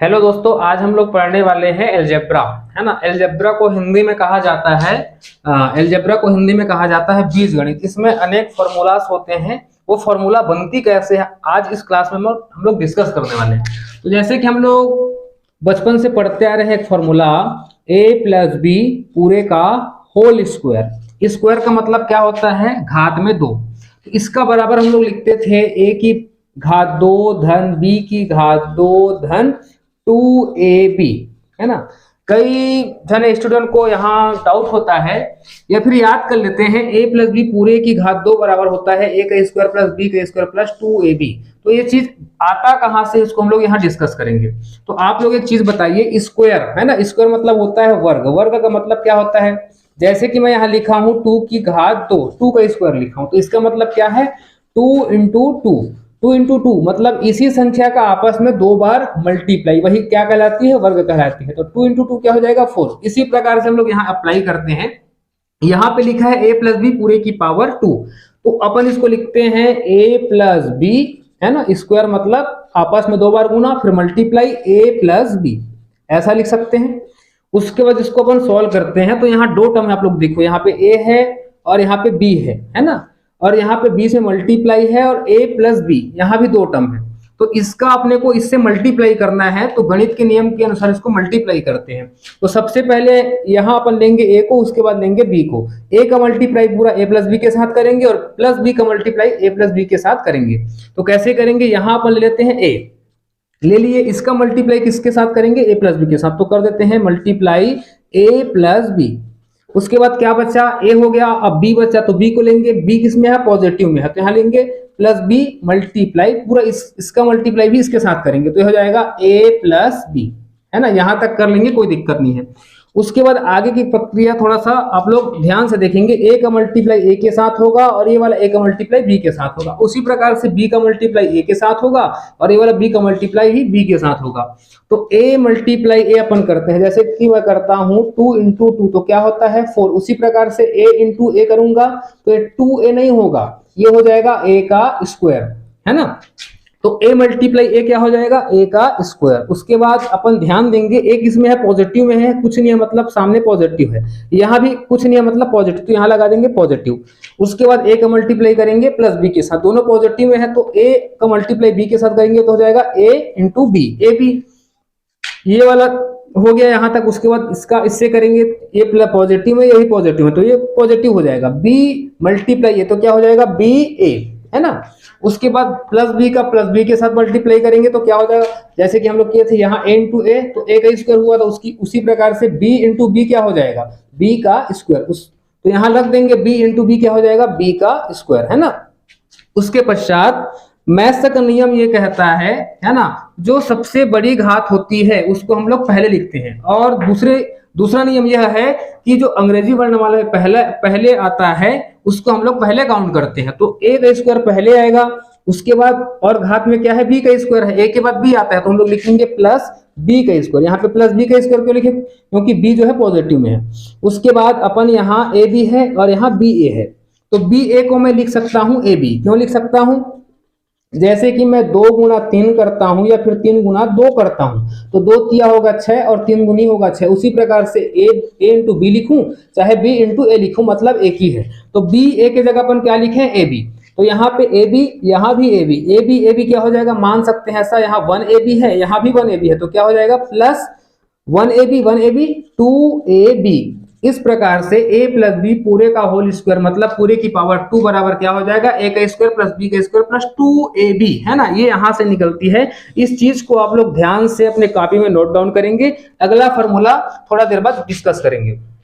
Hello दोस्तों, आज हम लोग पढ़ने वाले हैं अलजेब्रा, है ना। अलजेब्रा को हिंदी में कहा जाता है बीजगणित। इसमें अनेक फॉर्मूलास होते हैं। वो फॉर्मूला बनती कैसे है, आज इस क्लास में हम लोग डिस्कस करने वाले हैं। तो जैसे कि हम लोग बचपन से पढ़ते आ रहे हैं एक फॉर्मूला a प्लस बी पूरे का होल स्क्वायर। स्क्वायर का मतलब क्या होता है, घात में दो। तो इसका बराबर हम लोग लिखते थे a की घात दो धन b की घात दो धन 2ab, है ना। कई जन स्टूडेंट को यहाँ डाउट होता है, या फिर याद कर लेते हैं a प्लस बी पूरे की घात दो बराबर होता है a का स्क्वायर प्लस b का स्क्वायर प्लस 2ab। तो ये चीज आता कहाँ से, इसको हम लोग यहाँ डिस्कस करेंगे। तो आप लोग एक चीज बताइए, स्क्वायर है ना, स्क्वायर मतलब होता है वर्ग। वर्ग का मतलब क्या होता है, जैसे कि मैं यहाँ लिखा हूँ 2 की घात दो, 2 का स्क्वायर लिखा हूँ, तो इसका मतलब क्या है 2 इंटू टू। 2 इंटू टू मतलब इसी संख्या का आपस में दो बार मल्टीप्लाई, वही क्या कहलाती है, वर्ग कहलाती है। तो 2 इंटू टू क्या हो जाएगा 4। इसी प्रकार से हम लोग यहाँ अप्लाई करते हैं। यहाँ पे लिखा है a प्लस बी पूरे की पावर 2, तो अपन इसको लिखते हैं a प्लस बी, है ना। स्क्वायर मतलब आपस में दो बार गुना फिर मल्टीप्लाई a प्लस बी, ऐसा लिख सकते हैं। उसके बाद इसको अपन सॉल्व करते हैं। तो यहाँ दो टर्म है, आप लोग देखो, यहाँ पे a है और यहाँ पे b है ना। और यहाँ पे b से मल्टीप्लाई है और a प्लस बी, यहाँ भी दो टर्म है। तो इसका अपने को इससे मल्टीप्लाई करना है, तो गणित के नियम के अनुसार इसको मल्टीप्लाई करते हैं। तो सबसे पहले यहाँ अपन लेंगे a को, उसके बाद लेंगे b को। a का मल्टीप्लाई पूरा a प्लस बी के साथ करेंगे और प्लस b का मल्टीप्लाई a प्लस बी के साथ करेंगे। तो कैसे करेंगे, यहाँ अपन ले लेते हैं a ले लिए, इसका मल्टीप्लाई किसके साथ करेंगे, a प्लस बी के साथ। तो कर देते हैं मल्टीप्लाई a प्लस बी। उसके बाद क्या बचा, a हो गया, अब b बचा, तो b को लेंगे। b किस में है, पॉजिटिव में है, तो यहाँ लेंगे प्लस b मल्टीप्लाई पूरा इसका मल्टीप्लाई भी इसके साथ करेंगे, तो ये हो जाएगा a प्लस बी, है ना। यहां तक कर लेंगे, कोई दिक्कत नहीं है। उसके बाद आगे की प्रक्रिया थोड़ा सा आप लोग ध्यान से देखेंगे। a का मल्टीप्लाई a के साथ होगा और ये वाला a का मल्टीप्लाई b के साथ होगा। उसी प्रकार से b का मल्टीप्लाई a के साथ होगा और ये वाला b का मल्टीप्लाई भी b के साथ होगा। तो a मल्टीप्लाई a अपन करते हैं, जैसे कि मैं करता हूं 2 इंटू टू, तो क्या होता है 4। उसी प्रकार से a इंटू a करूंगा तो ये 2a नहीं होगा, ये हो जाएगा a का स्क्वायर, है ना। तो a मल्टीप्लाई a क्या हो जाएगा, a का स्क्वायर। उसके बाद अपन ध्यान देंगे, a किसमें है, पॉजिटिव में है, कुछ नहीं है मतलब सामने पॉजिटिव है, यहाँ भी कुछ नहीं है मतलब पॉजिटिव, तो यहाँ लगा देंगे पॉजिटिव। उसके बाद a का मल्टीप्लाई करेंगे प्लस b के साथ, दोनों पॉजिटिव में है, तो a का मल्टीप्लाई b के साथ करेंगे तो हो जाएगा a into B, A B, ये वाला हो गया यहाँ तक। उसके बाद इसका इससे करेंगे, ये प्लस पॉजिटिव में, यही पॉजिटिव है, तो ये पॉजिटिव हो जाएगा। b मल्टीप्लाई ये, तो क्या हो जाएगा b a, है ना। उसके बाद प्लस बी का प्लस बी के साथ मल्टीप्लाई करेंगे तो क्या हो जाएगा, जैसे कि हम लोग किए थे यहाँ a इंटू ए, तो a का स्क्वायर हुआ, तो उसकी उसी प्रकार से b इंटू बी क्या हो जाएगा, b का स्क्वायर। तो यहाँ रख देंगे b इंटू बी क्या हो जाएगा, b का स्क्वायर, है ना। उसके पश्चात मैथ्स का नियम ये कहता है ना, जो सबसे बड़ी घात होती है उसको हम लोग पहले लिखते हैं। और दूसरा नियम यह है कि जो अंग्रेजी वर्णमाला में पहले आता है उसको हम लोग पहले काउंट करते हैं। तो a का स्क्वायर पहले आएगा, उसके बाद और घात में क्या है, b का स्क्वायर है, a के बाद b आता है, तो हम लोग लिखेंगे प्लस b का स्क्वायर। यहाँ पे प्लस b का स्क्वायर क्यों लिखे, क्योंकि b जो है पॉजिटिव में है। उसके बाद अपन यहाँ a b है और यहाँ b a है, तो b a को मैं लिख सकता हूँ a b। क्यों लिख सकता हूँ, जैसे कि मैं 2 गुना 3 करता हूं या फिर 3 गुना 2 करता हूं, तो 2 तिया होगा 6 और 3 गुनी होगा 6। उसी प्रकार से a इंटू बी लिखूं चाहे b इंटू ए लिखूं, मतलब एक ही है। तो b a के जगह अपन क्या लिखें, ए बी। तो यहाँ पे ए बी, यहाँ भी ए बी क्या हो जाएगा, मान सकते हैं ऐसा, यहाँ 1ab है, यहाँ भी 1ab है, तो क्या हो जाएगा प्लस 1ab 2ab। इस प्रकार से a प्लस बी पूरे का होल स्क्वायर मतलब पूरे की पावर 2 बराबर क्या हो जाएगा, a का स्क्वायर प्लस b का स्क्वायर प्लस 2ab, है ना। ये यहां से निकलती है। इस चीज को आप लोग ध्यान से अपने कॉपी में नोट डाउन करेंगे। अगला फॉर्मूला थोड़ा देर बाद डिस्कस करेंगे।